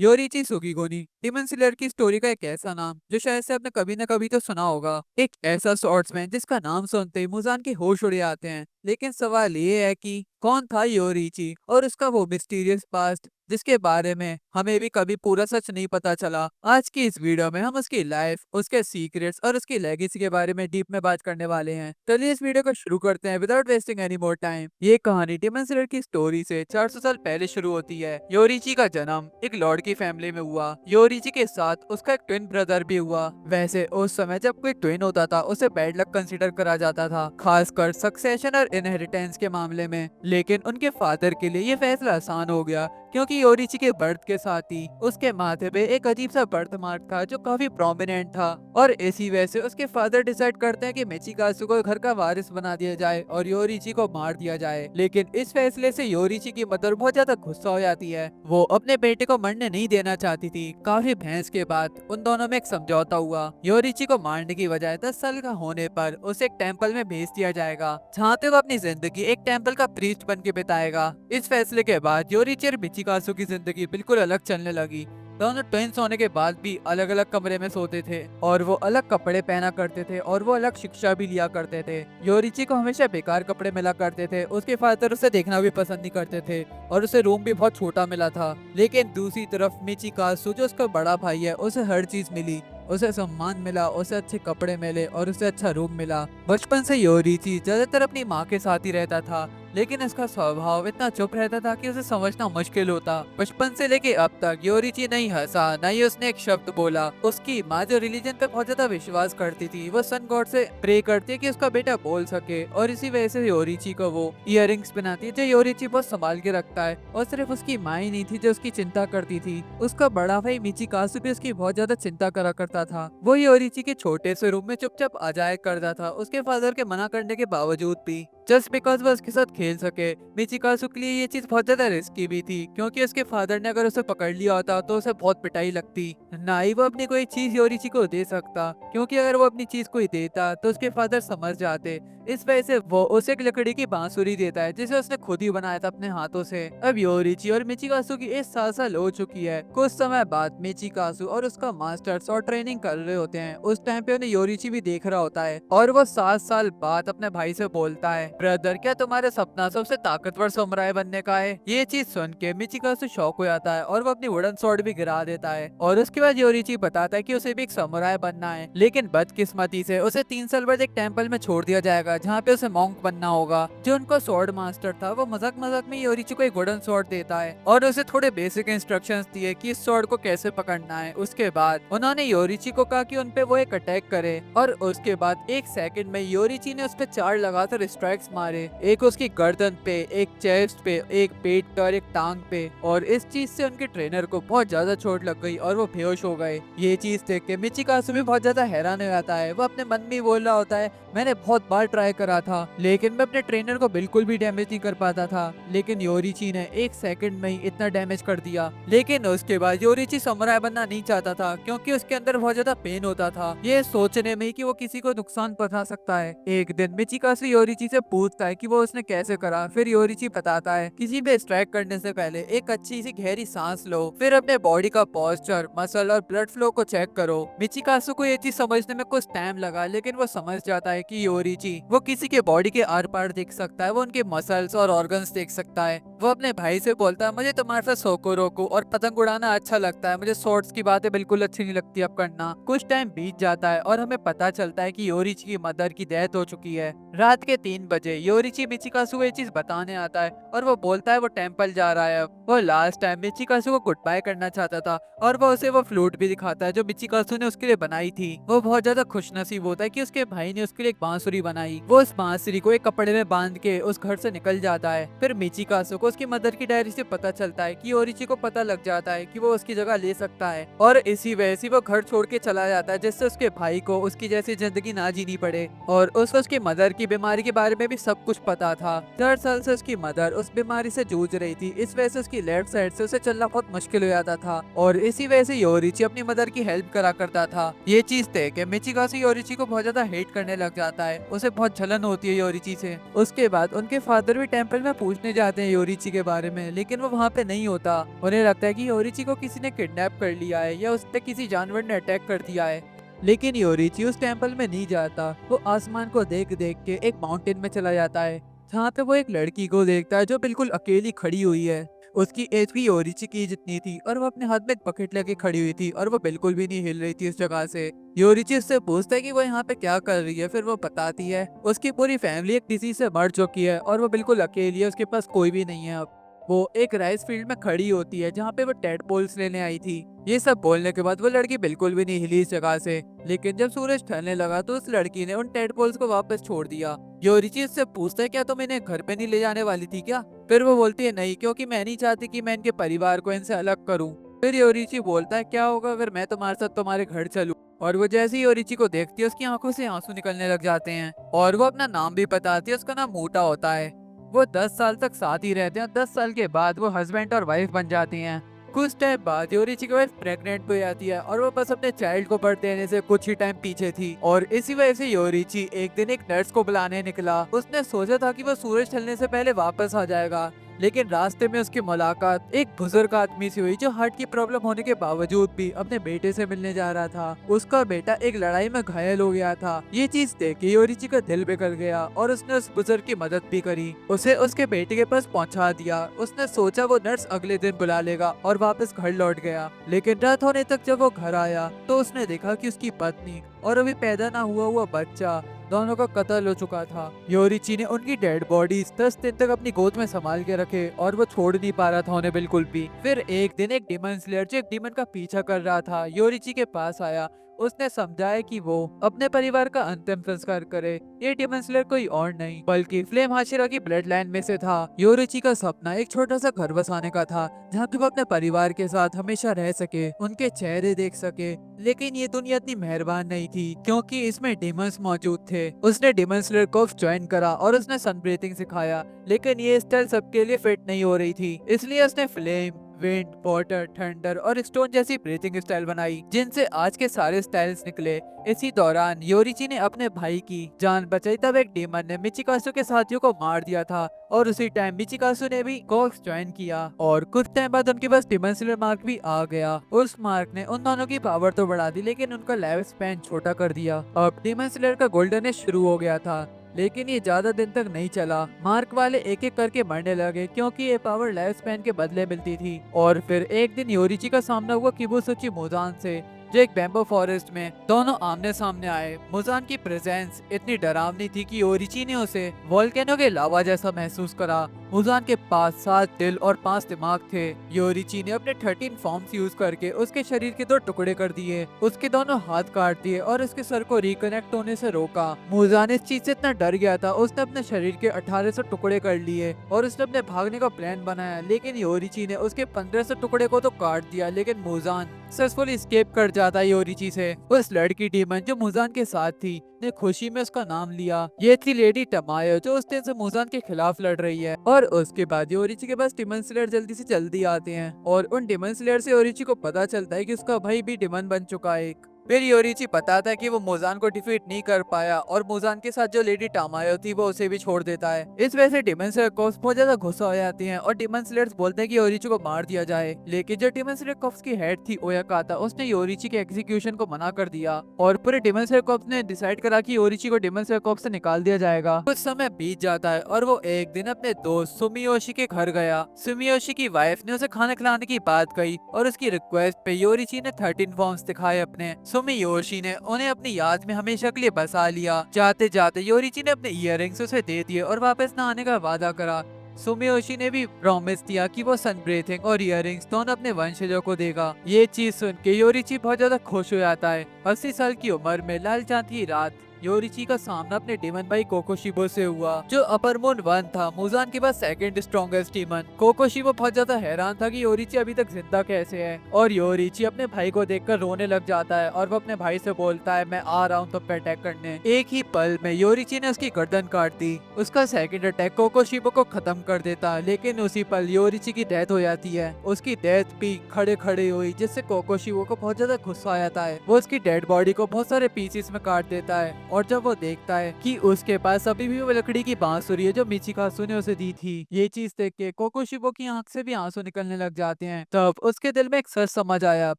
Yoriichi सुगीगोनी demon slayer की story का एक ऐसा नाम जो शायद से आपने कभी न कभी तो सुना होगा। एक ऐसा स्वॉर्ड्समैन जिसका नाम सुनते ही मुजान के होश उड़ आते हैं। लेकिन सवाल ये है कि कौन था योरिची और उसका वो मिस्टीरियस पास्ट जिसके बारे में हमें भी कभी पूरा सच नहीं पता चला। आज की इस वीडियो में हम उसकी लाइफ, उसके सीक्रेट्स और उसकी लेगेसी के बारे में डीप में बात करने वाले हैं। चलिए इस वीडियो को शुरू करते हैं without wasting any more time. ये कहानी डेमन स्लेयर की स्टोरी से 400 साल पहले शुरू होती है। योरिची का जन्म एक लॉर्ड की फैमिली में हुआ। योरिची के साथ उसका एक ट्विन ब्रदर भी हुआ। वैसे उस समय जब कोई ट्विन होता था उसे बैड लक कंसीडर करा जाता था, खासकर सक्सेशन और इनहेरिटेंस के मामले में। लेकिन उनके फादर के लिए ये फैसला आसान हो गया क्योंकि योरिची के बर्थ के साथ ही उसके माथे पे एक अजीब सा बर्थ मार्क था जो काफी प्रोमिनेंट था। और इसी वजह से उसके फादर डिसाइड करते हैं कि मिचिकासु को घर का वारिस बना दिया जाए और योरिची को मार दिया जाए। लेकिन इस फैसले से योरिची की मदर बहुत ज्यादा गुस्सा हो जाती है। वो अपने बेटे को मरने नहीं देना चाहती थी। काफी बहस के बाद उन दोनों में एक समझौता हुआ। योरिची को मारने की बजाय 10 साल का होने पर उसे एक टेम्पल में भेज दिया जाएगा जहाँ पे वो अपनी जिंदगी एक टेम्पल का प्रीस्ट बन के बिताएगा। इस फैसले के बाद योरिची और मिचिकासु की जिंदगी बिल्कुल अलग चलने लगी। दोनों ट्विंस होने के बाद भी अलग अलग कमरे में सोते थे और वो अलग कपड़े पहना करते थे और वो अलग शिक्षा भी लिया करते थे। योरिची को हमेशा बेकार कपड़े मिला करते थे, उसके फादर उसे देखना भी पसंद नहीं करते थे और उसे रूम भी बहुत छोटा मिला था। लेकिन दूसरी तरफ मिचिकासु जो उसका बड़ा भाई है, उसे हर चीज मिली। उसे सम्मान मिला, उसे अच्छे कपड़े मिले और उसे अच्छा रूम मिला। बचपन से योरिची ज्यादातर अपनी माँ के साथ ही रहता था, लेकिन इसका स्वभाव इतना चुप रहता था कि उसे समझना मुश्किल होता। बचपन से लेके अब तक योरिची नहीं हंसा, न ही उसने एक शब्द बोला। उसकी माँ जो रिलीजन पे बहुत ज्यादा विश्वास करती थी, वो सन गॉड से प्रे करती है कि उसका बेटा बोल सके और इसी वजह से योरिची को वो इयररिंग्स पहनाती है जो योरिची बहुत संभाल के रखता है। और सिर्फ उसकी माँ ही नहीं थी जो उसकी चिंता करती थी, उसका बड़ा भाई मिचिकासु भी उसकी बहुत ज्यादा चिंता करा करता था। वो योरिची के छोटे से रूम में चुपचाप आ जाया करता था, उसके फादर के मना करने के बावजूद भी, जस्ट बिकॉज वो उसके साथ खेल सके। मिचिकासु के लिए ये चीज बहुत ज्यादा रिस्की भी थी क्योंकि उसके फादर ने अगर उसे पकड़ लिया होता तो उसे बहुत पिटाई लगती। ना ही वो अपनी कोई चीज योरिची को दे सकता क्योंकि अगर वो अपनी चीज कोई देता तो उसके फादर समझ जाते। इस वजह से वो उसे एक लकड़ी की बांसुरी देता है जिसे उसने खुद ही बनाया था अपने हाथों से। अब योरिची और मिचिकासु की एक साल हो चुकी है। कुछ समय बाद मिचिकासु और उसका मास्टर्स और ट्रेनिंग कर रहे होते हैं। उस टाइम पे उन्हें योरिची भी देख रहा होता है और वो 7 साल बाद अपने भाई से बोलता है, ब्रदर क्या तुम्हारे सपना सबसे ताकतवर समुराई बनने का है? ये चीज सुन के मिचिकासु शॉक हो जाता है और वो अपनी वुडन स्वॉर्ड भी गिरा देता है। और उसके बाद योरिची बताता है कि उसे भी एक समुराई बनना है, लेकिन बदकिस्मती से उसे 3 साल बाद एक टेम्पल में छोड़ दिया जाएगा जहाँ पे उसे मॉन्क बनना होगा। जो उनको स्वॉर्ड मास्टर था वो मजाक मजाक में योरिची को एक वुडन स्वॉर्ड देता है और उसे थोड़े बेसिक इंस्ट्रक्शंस दिए कि इस स्वॉर्ड को कैसे पकड़ना है। उसके बाद उन्होंने योरिची को कहा कि उनपे वो एक अटैक करे और उसके बाद 1 सेकंड में योरिची ने उस पर 4 लगातार स्ट्राइक्स मारे, एक उसकी गर्दन पे, एक चेस्ट पे, एक पेट पे और एक टांग पे। और इस चीज से उनके ट्रेनर को बहुत ज्यादा चोट लग गई और वो बेहोश हो गए। ये चीज देख के मिचिकासु भी बहुत ज्यादा हैरान हो जाता है। वो अपने मन में बोल रहा होता है, मैंने बहुत बार ट्राई करा था लेकिन मैं अपने ट्रेनर को बिल्कुल भी डैमेज नहीं कर पाता था, लेकिन योरिची ने 1 सेकंड में ही इतना डैमेज कर दिया। लेकिन उसके बाद योरिची समुराई बनना नहीं चाहता था क्योंकि उसके अंदर बहुत ज्यादा पेन होता था, ये सोचने में कि वो किसी को नुकसान पहुंचा सकता है। एक दिन मिचिकासु योरिची से पूछता है कि वो उसने कैसे करा। फिर योरिची बताता है, किसी पे स्ट्राइक करने से पहले एक अच्छी सी गहरी सांस लो, फिर अपने बॉडी का पोस्चर, मसल और ब्लड फ्लो को चेक करो। मिचिकासु को ये चीज समझने में कुछ टाइम लगा, लेकिन वो समझ जाता है कि योरिची वो किसी के बॉडी के आर पार देख सकता है, वो उनके मसल्स और ऑर्गन्स देख सकता है। वो अपने भाई से बोलता है, मुझे तुम्हारे साथ सोकोरोकू और पतंग उड़ाना अच्छा लगता है, मुझे शॉर्ट्स की बातें बिल्कुल अच्छी नहीं लगती अब करना। कुछ टाइम बीत जाता है और हमें पता चलता है कि योरिची की मदर की डेथ हो चुकी है। रात के 3 बजे योरिची मिचिकासु को ये चीज बताने आता है और वो बोलता है वो टेम्पल जा रहा है। वो लास्ट टाइम मिचिकासु को गुड बाय करना चाहता था और वो उसे वो फ्लूट भी दिखाता है जो मिचिकासु ने उसके लिए बनाई थी। वो बहुत ज्यादा खुशनसीब होता है कि उसके भाई ने उसके लिए एक बांसुरी बनाई। वो उस बांसुरी को एक कपड़े में बांध के उस घर से निकल जाता है। फिर मिचिकासु को उसकी मदर की डायरी से पता चलता है कि योरिची को पता लग जाता है कि वो उसकी जगह ले सकता है और इसी वजह से वो घर छोड़ के चला जाता है जिससे उसके भाई को उसकी जैसी जिंदगी ना जीनी पड़े। और उसको उसकी मदर की बीमारी के बारे में भी भी सब कुछ पता था। 4 साल से उसकी मदर उस बीमारी से जूझ रही थी, इस वजह से उसकी लेफ्ट साइड से उसे चलना बहुत मुश्किल हो जाता था और इसी वजह से योरिची अपनी मदर की हेल्प करा करता था। ये चीज देख के मिचिकासु योरिची को बहुत ज्यादा हेट करने लग जाता है, उसे बहुत जलन होती है योरिची से। उसके बाद उनके फादर भी टेम्पल में पूछने जाते हैं योरिची के बारे में, लेकिन वो वहाँ पे नहीं होता। उन्हें लगता है कि योरिची को किसी ने किडनैप कर लिया है या उस पे किसी जानवर ने अटैक कर दिया है। लेकिन योरिची उस टेम्पल में नहीं जाता, वो आसमान को देख देख के एक माउंटेन में चला जाता है, जहाँ पे वो एक लड़की को देखता है जो बिल्कुल अकेली खड़ी हुई है। उसकी एज भी योरिची की जितनी थी और वो अपने हाथ में एक बकेट लेके खड़ी हुई थी और वो बिल्कुल भी नहीं हिल रही थी उस जगह से। योरिची उससे पूछता है कि वो यहाँ पे क्या कर रही है, फिर वो बताती है उसकी पूरी फैमिली एक डिजीज से मर चुकी है और वो बिल्कुल अकेली है, उसके पास कोई भी नहीं है अब। वो एक राइस फील्ड में खड़ी होती है जहाँ पे वो टेडपोल्स लेने आई थी। ये सब बोलने के बाद वो लड़की बिल्कुल भी नहीं हिली इस जगह से। लेकिन जब सूरज ढलने लगा तो उस लड़की ने उन टेडपोल्स को वापस छोड़ दिया। योरिची उससे पूछता है क्या तुम इन्हें घर पे नहीं ले जाने वाली थी क्या? फिर वो बोलती है नहीं, क्योंकि मैं नहीं चाहती कि मैं इनके परिवार को इनसे अलग करूं। फिर योरिची बोलता है क्या होगा अगर मैं तुम्हारे साथ तुम्हारे घर चलूं? और वो जैसे ही योरिची को देखती है उसकी आंखों से आंसू निकलने लग जाते हैं और वो अपना नाम भी बताती है, उसका नाम मूटा होता है। वो 10 साल तक साथ ही रहते हैं और 10 साल के बाद वो हस्बैंड और वाइफ बन जाती हैं। कुछ टाइम बाद योरिची की वाइफ प्रेग्नेंट हो जाती है और वो बस अपने चाइल्ड को बर्थ देने से कुछ ही टाइम पीछे थी और इसी वजह से योरिची एक दिन एक नर्स को बुलाने निकला। उसने सोचा था कि वो सूरज ढलने से पहले वापस आ जाएगा, लेकिन रास्ते में उसकी मुलाकात एक बुजुर्ग आदमी से हुई जो हार्ट की प्रॉब्लम होने के बावजूद भी अपने बेटे से मिलने जा रहा था। उसका बेटा एक लड़ाई में घायल हो गया था। ये चीज देख के योरिची का दिल बिगड़ गया और उसने उस बुजुर्ग की मदद भी करी, उसे उसके बेटे के पास पहुंचा दिया। उसने सोचा वो नर्स अगले दिन बुला लेगा और वापस घर लौट गया, लेकिन रात होने तक जब वो घर आया तो उसने देखा कि उसकी पत्नी और अभी पैदा ना हुआ बच्चा दोनों का कत्ल हो चुका था। योरिची ने उनकी डेड बॉडीज 10 दिन तक अपनी गोद में संभाल के रखे और वो छोड़ नहीं पा रहा था उन्हें बिल्कुल भी। फिर एक दिन एक डीमन स्लेयर जो एक डीमन का पीछा कर रहा था योरिची के पास आया। उसने समझाया कि वो अपने परिवार का अंतिम संस्कार करे। ये डीमन स्लेयर कोई और नहीं बल्कि फ्लेम हाशिरा की ब्लड लाइन में से था। योरिची का सपना एक छोटा सा घर बसाने का था जहाँ पे वो अपने परिवार के साथ हमेशा रह सके, उनके चेहरे देख सके। लेकिन ये दुनिया इतनी मेहरबान नहीं थी क्योंकि इसमें डिमंस मौजूद थे। उसने डिमन स्लेयर को ज्वाइन करा और उसने सन ब्रीथिंग सिखाया, लेकिन ये स्टाइल सबके लिए फिट नहीं हो रही थी, इसलिए उसने फ्लेम, विंड, वाटर, थंडर और स्टोन जैसी ब्रीथिंग स्टाइल बनाई जिनसे आज के सारे स्टाइल्स निकले। इसी दौरान योरिची ने अपने भाई की जान बचाई तब एक डीमन ने मिचिकासु के साथियों को मार दिया था और उसी टाइम मिचिकासु ने भी कोक्स ज्वाइन किया और कुछ टाइम बाद उनके पास डिमन स्लेयर मार्क भी आ गया। उस मार्क ने उन दोनों की पावर तो बढ़ा दी लेकिन उनका लाइफ स्पैन छोटा कर दिया। अब डिमन स्लेयर का गोल्डन एज शुरू हो गया था, लेकिन ये ज्यादा दिन तक नहीं चला। मार्क वाले एक एक करके मरने लगे क्योंकि ये पावर लाइफ स्पैन के बदले मिलती थी। और फिर एक दिन योरिची का सामना हुआ किबुत्सुची मुजान से जो एक बैम्बो फॉरेस्ट में। दोनों आमने सामने आए। मुजान की प्रेजेंस इतनी डरावनी थी कि योरिची ने उसे वोल्केनो के लावा जैसा महसूस करा। मुजान के पास 7 दिल और 5 दिमाग थे। योरिची ने अपने 13 फॉर्म्स यूज करके उसके शरीर के 2 टुकड़े कर दिए, उसके दोनों हाथ काट दिए और उसके सर को रिकनेक्ट होने से रोका। मुजान इस चीज से इतना डर गया था उसने अपने शरीर के 1800 टुकड़े कर लिए और उसने अपने भागने का प्लान बनाया, लेकिन योरिची ने उसके 1500 टुकड़े को तो काट दिया। लेकिन मुजान सक्सेसफुली एस्केप कर जाता है योरिची से। उस लड़की डीमन जो मुजान के साथ थी ने खुशी में उसका नाम लिया। ये थी लेडी टमायो जो उस दिन से मुजान के खिलाफ लड़ रही है। और उसके बाद योरिची के पास डिमन स्लेयर जल्दी आते हैं और उन डिमन स्लेयर से योरिची को पता चलता है कि उसका भाई भी डिमन बन चुका है एक। फिर योरिची बताता है कि वो मुजान को डिफीट नहीं कर पाया और मुजान के साथ जो लेडी टामायो थी वो उसे भी छोड़ देता है। इस वजह से डिमन स्लेयर कॉप्स बहुत ज्यादा गुस्सा हो जाती हैं और डिमन स्लेयर्स बोलते हैं कि योरिची को मार दिया जाए। लेकिन जो डिमन स्लेयर कॉप्स की हेड थी ओयाकाता, उसने योरिची के एग्जीक्यूशन को मना कर दिया और पूरे डिमन स्लेयर कॉप्स ने डिसाइड करा कि योरिची को डिमन स्लेयर कॉप्स से निकाल दिया जाएगा। कुछ समय बीत जाता है और वो एक दिन अपने दोस्त सुमियोशी के घर गया। सुमियोशी की वाइफ ने उसे खाना खिलाने की बात कही और उसकी रिक्वेस्ट पे योरिची ने 13 फॉर्म्स दिखाए अपने। सुमियोशी ने उन्हें अपनी याद में हमेशा के लिए बसा लिया। जाते जाते योरिची ने अपने इयररिंग्स उसे दे दिए और वापस न आने का वादा करा। सुमियोशी ने भी प्रॉमिस दिया कि वो सन ब्रीथिंग और इयररिंग्स दोनों अपने वंशजों को देगा। ये चीज सुन के योरिची बहुत ज्यादा खुश हो जाता है। 80 साल की उम्र में लाल चांद की रात योरिची का सामना अपने डीमन भाई कोकोशिबो से हुआ, जो अपर मून 1 था, मुजान के पास सेकंड स्ट्रॉन्गेस्ट डीमन। कोकोशिबो बहुत ज्यादा हैरान था कि योरिची अभी तक जिंदा कैसे है, और योरिची अपने भाई को देखकर रोने लग जाता है और वो अपने भाई से बोलता है मैं आ रहा हूँ तुम पे अटैक करने। एक ही पल में योरिची ने उसकी गर्दन काट दी। उसका सेकंड अटैक कोकोशिबो को खत्म कर देता, लेकिन उसी पल योरिची की डेथ हो जाती है। उसकी डेथ भी खड़े खड़े हुई, जिससे कोकोशिबो को बहुत ज्यादा गुस्सा आ जाता है। वो उसकी डेड बॉडी को बहुत सारे पीसेस में काट देता है, और जब वो देखता है कि उसके पास अभी भी वो लकड़ी की बांसुरी है जो मिचिकासु ने उसे दी थी, ये चीज देख के कोकोशिबो की आंख से भी आंसू निकलने लग जाते हैं। तब उसके दिल में एक सच समझ आया,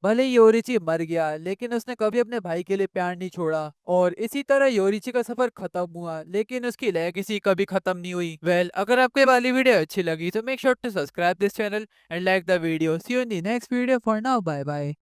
भले योरिची मर गया लेकिन उसने कभी अपने भाई के लिए प्यार नहीं छोड़ा। और इसी तरह योरिची का सफर खत्म हुआ, लेकिन उसकी लेगेसी कभी खत्म नहीं हुई। अगर आपको ये वाली वीडियो अच्छी लगी तो make sure to subscribe this channel and like the video. See you in the next video. For now, bye bye.